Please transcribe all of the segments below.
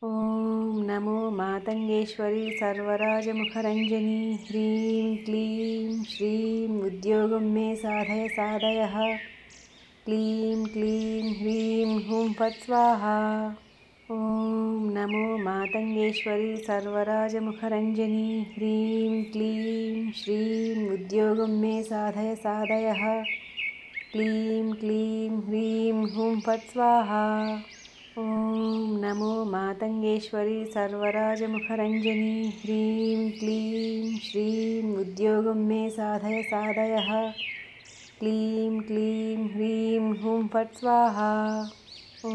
ॐ नमो मातङ्गेश्वरी सर्वराजमुखरञ्जनी ह्रीं क्लीं श्रीं उद्योगं मे साधय साधयः क्लीं क्लीं ह्रीं हुं फट् स्वाहा। ॐ नमो मातङ्गेश्वरी सर्वराजमुखरञ्जनी ह्रीं क्लीं श्रीं उद्योगं मे साधय साधयः क्लीं क्लीं ह्रीं हुं फट् स्वाहा। ॐ नमो मातङ्गेश्वरी सर्वराजमुखरञ्जनी ह्रीं क्लीं श्रीं उद्योगं मे साधय साधयः क्लीं क्लीं ह्रीं हुं फट् स्वाहा। ॐ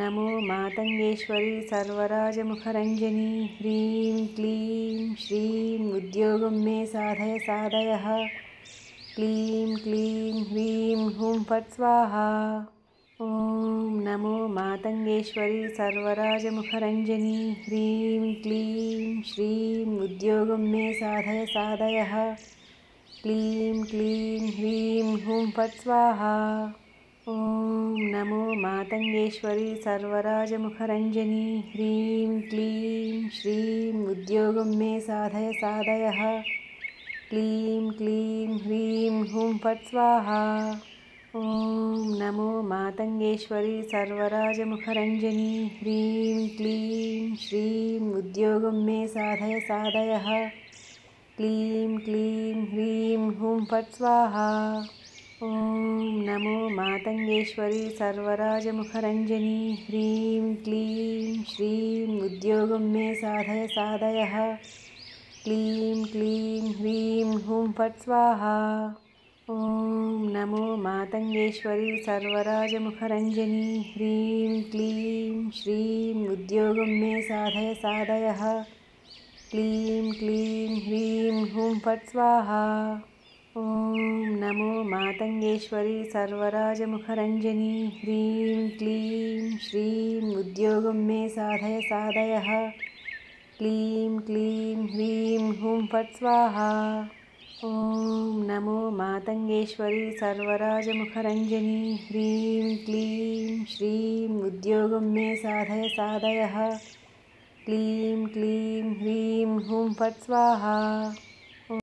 नमो मातङ्गेश्वरी सर्वराजमुखरञ्जनी ह्रीं क्लीं श्रीं उद्योगं मे साधय साधयः क्लीं क्लीं ह्रीं हुं फट् स्वाहा। ॐ नमो मातङ्गेश्वरी सर्वराजमुखरञ्जनी ह्रीं क्लीं श्रीं उद्योगं मे साधय साधयः क्लीं क्लीं ह्रीं हुं फट् स्वाहा। ॐ नमो मातङ्गेश्वरी सर्वराजमुखरञ्जनी ह्रीं क्लीं श्रीं उद्योगं मे साधय साधयः क्लीं क्लीं ह्रीं हुं फट् स्वाहा। ॐ नमो मातङ्गेश्वरी सर्वराजमुखरञ्जनी ह्रीं क्लीं श्रीं उद्योगं मे साधय साधयः क्लीं क्लीं ह्रीं हुं फट् स्वाहा। ॐ नमो मातङ्गेश्वरी सर्वराजमुखरञ्जनी ह्रीं क्लीं श्रीं उद्योगं मे साधय साधयः क्लीं क्लीं ह्रीं हुं फट् स्वाहा। ॐ नमो मातङ्गेश्वरी सर्वराजमुखरञ्जनी ह्रीं क्लीं श्रीं उद्योगं मे साधय साधयः क्लीं क्लीं ह्रीं हुं फट् स्वाहा। ॐ नमो मातङ्गेश्वरी सर्वराजमुखरञ्जनी ह्रीं क्लीं श्रीं उद्योगं मे साधय साधयः क्लीं क्लीं ह्रीं हुं फट् स्वाहा। ॐ नमो मातङ्गेश्वरी सर्वराजमुखरञ्जनी ह्रीं क्लीं श्रीं उद्योगं मे साधय साधयः क्लीं क्लीं ह्रीं हुं फट् स्वाहा।